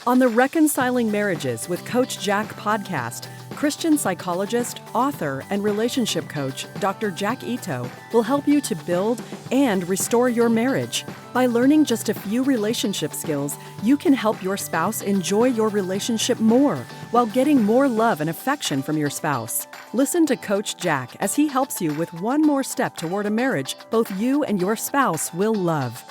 On the Reconciling Marriages with Coach Jack podcast, Christian psychologist, author, and relationship coach Dr. Jack Ito will help you to build and restore your marriage. By learning just a few relationship skills, you can help your spouse enjoy your relationship more while getting more love and affection from your spouse. Listen to Coach Jack as he helps you with one more step toward a marriage both you and your spouse will love.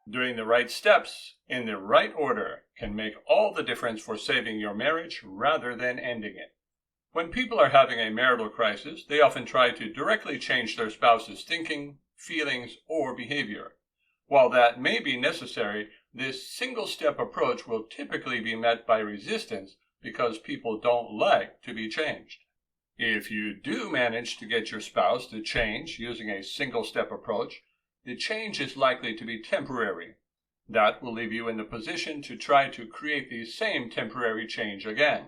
Doing the right steps in the right order can make all the difference for saving your marriage rather than ending it. When people are having a marital crisis, they often try to directly change their spouse's thinking, feelings, or behavior. While that may be necessary, this single-step approach will typically be met by resistance because people don't like to be changed. If you do manage to get your spouse to change using a single-step approach, the change is likely to be temporary. That will leave you in the position to try to create the same temporary change again.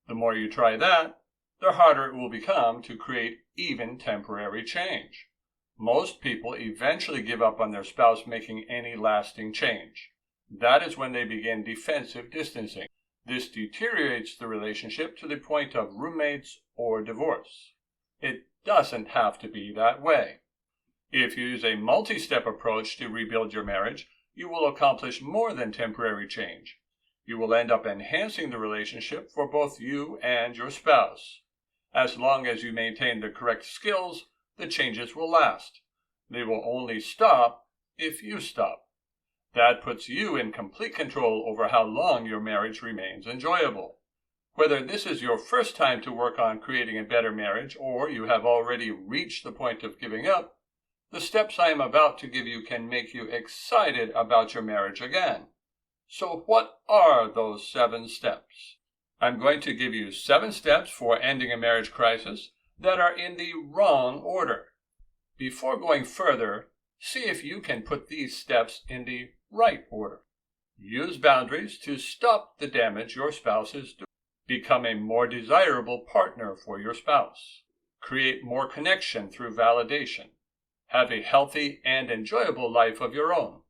The more you try that, the harder it will become to create even temporary change. Most people eventually give up on their spouse making any lasting change. That is when they begin defensive distancing. This deteriorates the relationship to the point of roommates or divorce. It doesn't have to be that way. If you use a multi-step approach to rebuild your marriage, you will accomplish more than temporary change. You will end up enhancing the relationship for both you and your spouse. As long as you maintain the correct skills, the changes will last. They will only stop if you stop. That puts you in complete control over how long your marriage remains enjoyable. Whether this is your first time to work on creating a better marriage or you have already reached the point of giving up, the steps I am about to give you can make you excited about your marriage again. So what are those 7 steps? I'm going to give you 7 steps for ending a marriage crisis that are in the wrong order. Before going further, see if you can put these steps in the right order. Use boundaries to stop the damage your spouse is doing. Become a more desirable partner for your spouse. Create more connection through validation. Have a healthy and enjoyable life of your own.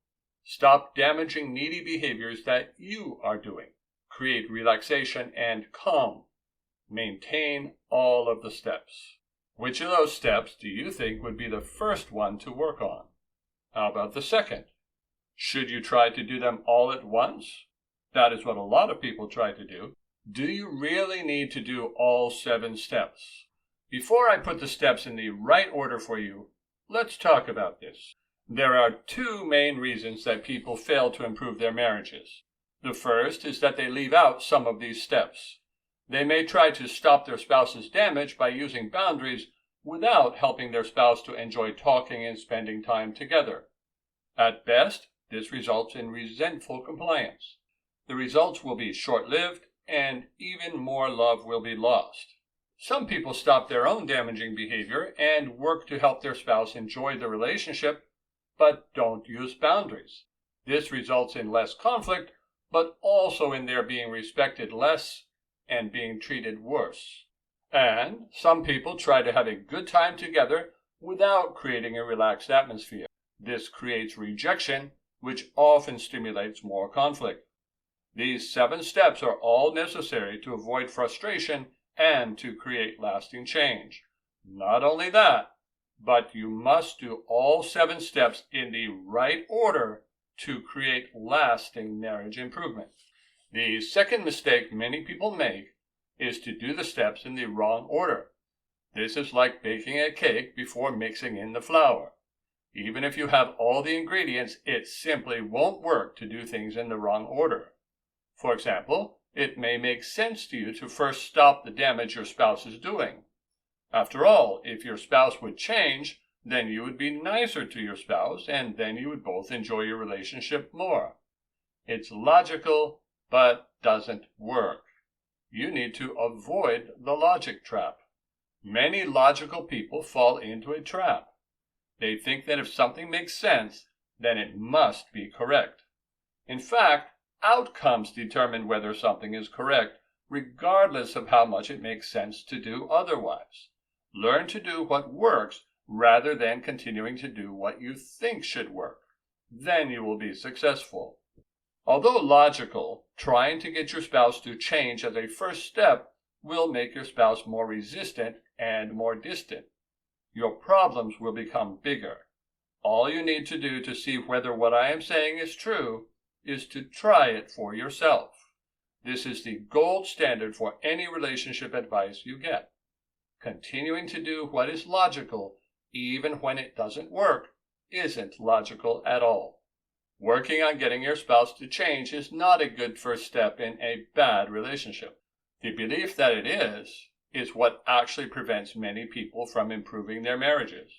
Stop damaging needy behaviors that you are doing. Create relaxation and calm. Maintain all of the steps. Which of those steps do you think would be the first one to work on? How about the second? Should you try to do them all at once? That is what a lot of people try to do. Do you really need to do all 7 steps? Before I put the steps in the right order for you, let's talk about this. There are 2 main reasons that people fail to improve their marriages. The first is that they leave out some of these steps. They may try to stop their spouse's damage by using boundaries without helping their spouse to enjoy talking and spending time together. At best, this results in resentful compliance. The results will be short-lived, and even more love will be lost. Some people stop their own damaging behavior and work to help their spouse enjoy the relationship, but don't use boundaries. This results in less conflict, but also in their being respected less and being treated worse. And some people try to have a good time together without creating a relaxed atmosphere. This creates rejection, which often stimulates more conflict. These 7 steps are all necessary to avoid frustration and to create lasting change. Not only that, but you must do all 7 steps in the right order to create lasting marriage improvement. The second mistake many people make is to do the steps in the wrong order. This is like baking a cake before mixing in the flour. Even if you have all the ingredients, it simply won't work to do things in the wrong order. For example, it may make sense to you to first stop the damage your spouse is doing. After all, if your spouse would change, then you would be nicer to your spouse, and then you would both enjoy your relationship more. It's logical, but doesn't work. You need to avoid the logic trap. Many logical people fall into a trap. They think that if something makes sense, then it must be correct. In fact, outcomes determine whether something is correct, regardless of how much it makes sense to do otherwise. Learn to do what works rather than continuing to do what you think should work. Then you will be successful. Although logical, trying to get your spouse to change as a first step will make your spouse more resistant and more distant. Your problems will become bigger. All you need to do to see whether what I am saying is true is to try it for yourself. This is the gold standard for any relationship advice you get. Continuing to do what is logical, even when it doesn't work, isn't logical at all. Working on getting your spouse to change is not a good first step in a bad relationship. The belief that it is what actually prevents many people from improving their marriages.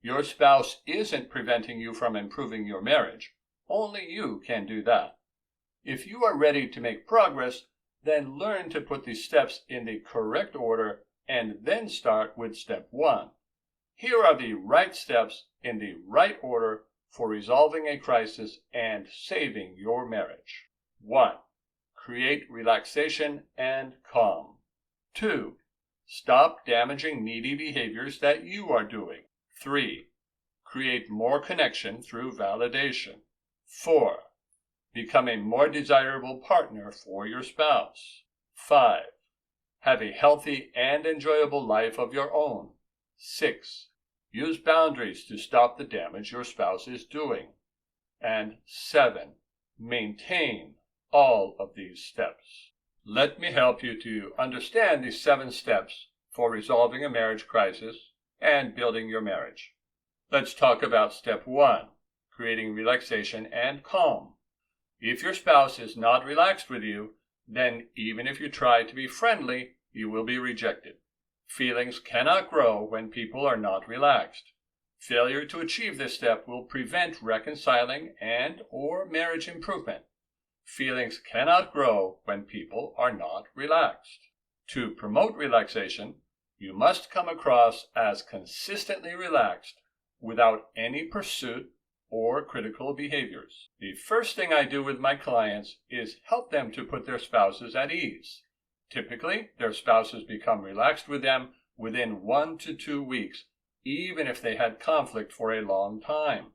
Your spouse isn't preventing you from improving your marriage. Only you can do that. If you are ready to make progress, then learn to put these steps in the correct order and then start with step 1. Here are the right steps in the right order for resolving a crisis and saving your marriage. 1. Create relaxation and calm. 2. Stop damaging needy behaviors that you are doing. 3. Create more connection through validation. 4. Become a more desirable partner for your spouse. 5. Have a healthy and enjoyable life of your own. 6. Use boundaries to stop the damage your spouse is doing. And 7. Maintain all of these steps. Let me help you to understand these 7 steps for resolving a marriage crisis and building your marriage. Let's talk about step 1, creating relaxation and calm. If your spouse is not relaxed with you, then even if you try to be friendly, you will be rejected. Feelings cannot grow when people are not relaxed. Failure to achieve this step will prevent reconciling and/or marriage improvement. Feelings cannot grow when people are not relaxed. To promote relaxation, you must come across as consistently relaxed without any pursuit or critical behaviors. The first thing I do with my clients is help them to put their spouses at ease. Typically, their spouses become relaxed with them within 1 to 2 weeks, even if they had conflict for a long time.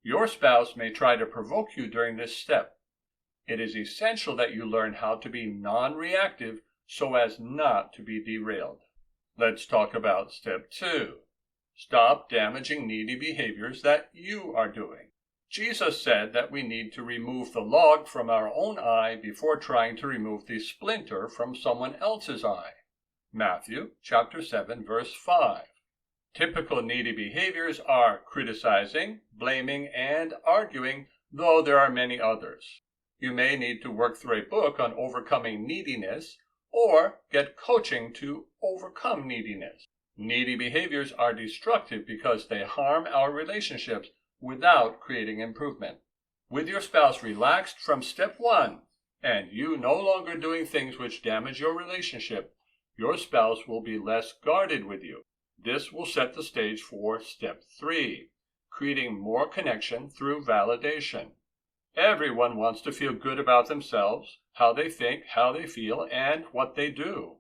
Your spouse may try to provoke you during this step. It is essential that you learn how to be non-reactive so as not to be derailed. Let's talk about step 2. Stop damaging needy behaviors that you are doing. Jesus said that we need to remove the log from our own eye before trying to remove the splinter from someone else's eye. Matthew chapter 7, verse 5. Typical needy behaviors are criticizing, blaming, and arguing, though there are many others. You may need to work through a book on overcoming neediness or get coaching to overcome neediness. Needy behaviors are destructive because they harm our relationships without creating improvement. With your spouse relaxed from step 1 and you no longer doing things which damage your relationship, your spouse will be less guarded with you. This will set the stage for step 3, creating more connection through validation. Everyone wants to feel good about themselves, how they think, how they feel, and what they do.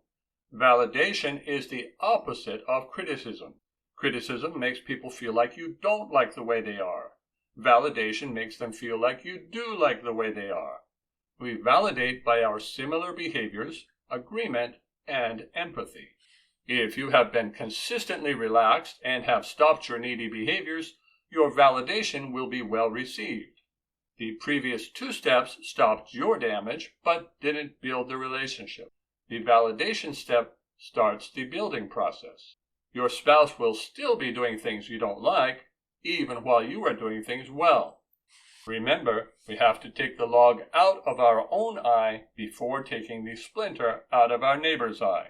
Validation is the opposite of criticism. Criticism makes people feel like you don't like the way they are. Validation makes them feel like you do like the way they are. We validate by our similar behaviors, agreement, and empathy. If you have been consistently relaxed and have stopped your needy behaviors, your validation will be well received. The previous 2 steps stopped your damage but didn't build the relationship. The validation step starts the building process. Your spouse will still be doing things you don't like, even while you are doing things well. Remember, we have to take the log out of our own eye before taking the splinter out of our neighbor's eye.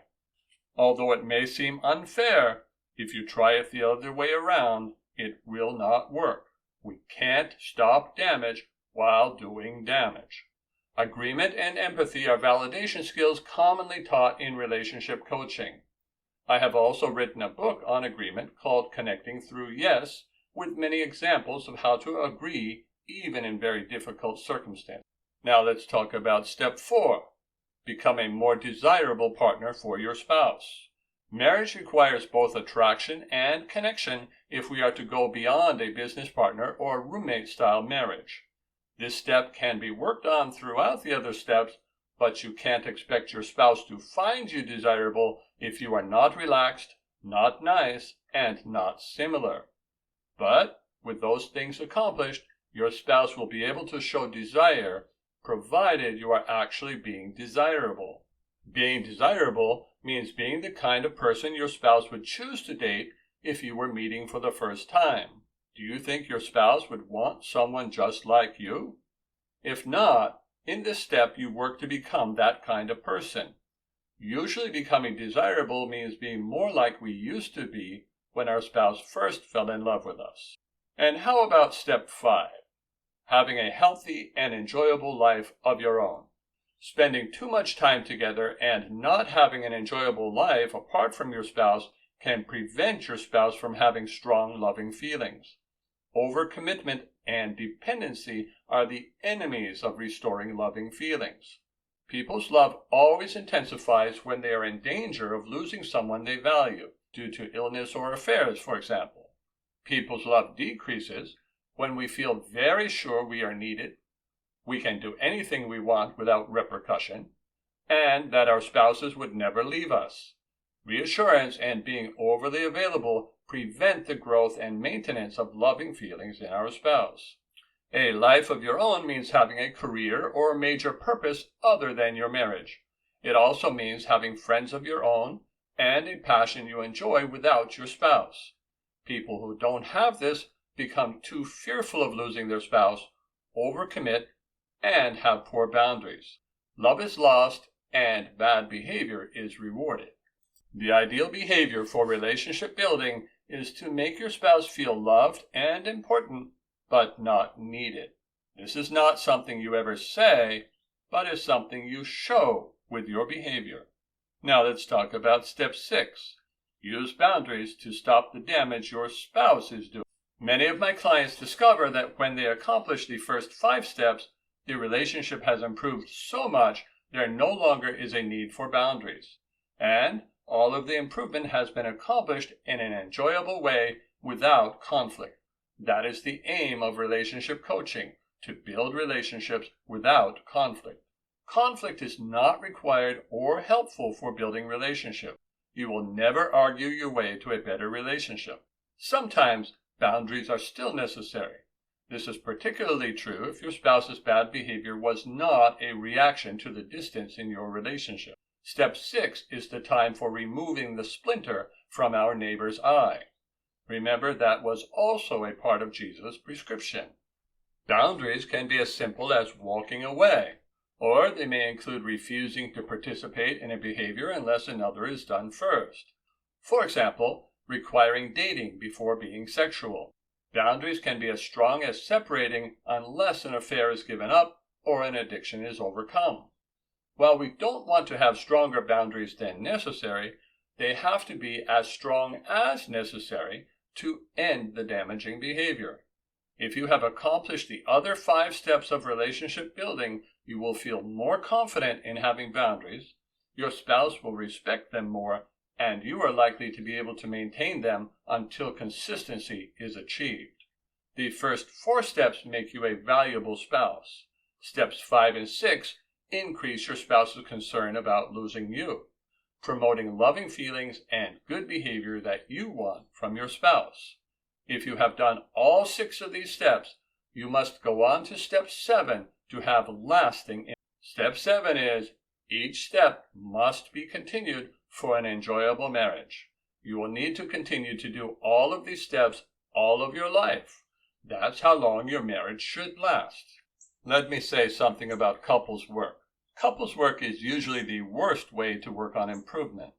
Although it may seem unfair, if you try it the other way around, it will not work. We can't stop damage while doing damage. Agreement and empathy are validation skills commonly taught in relationship coaching. I have also written a book on agreement called Connecting Through Yes, with many examples of how to agree even in very difficult circumstances. Now let's talk about step 4. Become a more desirable partner for your spouse. Marriage requires both attraction and connection if we are to go beyond a business partner or roommate-style marriage. This step can be worked on throughout the other steps, but you can't expect your spouse to find you desirable if you are not relaxed, not nice, and not similar. But with those things accomplished, your spouse will be able to show desire, provided you are actually being desirable. Being desirable means being the kind of person your spouse would choose to date if you were meeting for the first time. Do you think your spouse would want someone just like you? If not, in this step you work to become that kind of person. Usually becoming desirable means being more like we used to be when our spouse first fell in love with us. And how about step 5? Having a healthy and enjoyable life of your own. Spending too much time together and not having an enjoyable life apart from your spouse can prevent your spouse from having strong, loving feelings. Overcommitment and dependency are the enemies of restoring loving feelings. People's love always intensifies when they are in danger of losing someone they value, due to illness or affairs, for example. People's love decreases when we feel very sure we are needed, we can do anything we want without repercussion, and that our spouses would never leave us. Reassurance and being overly available prevent the growth and maintenance of loving feelings in our spouse. A life of your own means having a career or a major purpose other than your marriage. It also means having friends of your own and a passion you enjoy without your spouse. People who don't have this become too fearful of losing their spouse, overcommit, and have poor boundaries. Love is lost and bad behavior is rewarded. The ideal behavior for relationship building is to make your spouse feel loved and important, but not needed. This is not something you ever say, but is something you show with your behavior. Now let's talk about step 6. Use boundaries to stop the damage your spouse is doing. Many of my clients discover that when they accomplish the first 5 steps, the relationship has improved so much there no longer is a need for boundaries. And all of the improvement has been accomplished in an enjoyable way without conflict. That is the aim of relationship coaching, to build relationships without conflict. Conflict is not required or helpful for building relationships. You will never argue your way to a better relationship. Sometimes boundaries are still necessary. This is particularly true if your spouse's bad behavior was not a reaction to the distance in your relationship. Step 6 is the time for removing the splinter from our neighbor's eye. Remember, that was also a part of Jesus' prescription. Boundaries can be as simple as walking away, or they may include refusing to participate in a behavior unless another is done first. For example, requiring dating before being sexual. Boundaries can be as strong as separating unless an affair is given up or an addiction is overcome. While we don't want to have stronger boundaries than necessary, they have to be as strong as necessary to end the damaging behavior. If you have accomplished the other 5 steps of relationship building, you will feel more confident in having boundaries, your spouse will respect them more, and you are likely to be able to maintain them until consistency is achieved. The first 4 steps make you a valuable spouse. Steps 5 and 6 increase your spouse's concern about losing you, promoting loving feelings and good behavior that you want from your spouse. If you have done all 6 of these steps, you must go on to step 7 to have lasting impact. Step 7 is, each step must be continued for an enjoyable marriage. You will need to continue to do all of these steps all of your life. That's how long your marriage should last. Let me say something about couples work. Couples work is usually the worst way to work on improvement.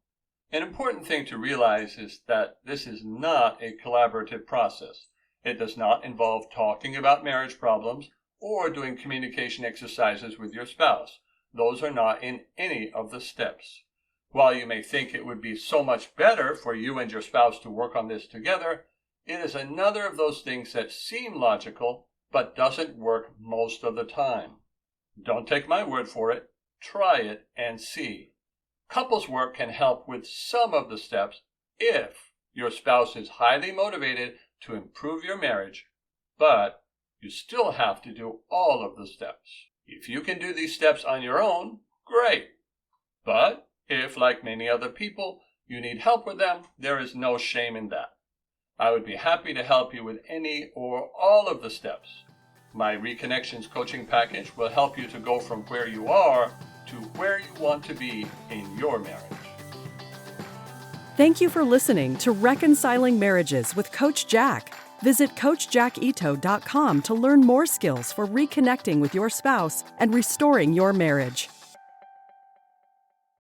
An important thing to realize is that this is not a collaborative process. It does not involve talking about marriage problems or doing communication exercises with your spouse. Those are not in any of the steps. While you may think it would be so much better for you and your spouse to work on this together, it is another of those things that seem logical but doesn't work most of the time. Don't take my word for it. Try it and see. Couples work can help with some of the steps if your spouse is highly motivated to improve your marriage, but You still have to do all of the steps. If you can do these steps on your own, great. But if, like many other people, you need help with them, there is no shame in that. I would be happy to help you with any or all of the steps. My Reconnections coaching package will help you to go from where you are to where you want to be in your marriage. Thank you for listening to Reconciling Marriages with Coach Jack. Visit CoachJackIto.com to learn more skills for reconnecting with your spouse and restoring your marriage.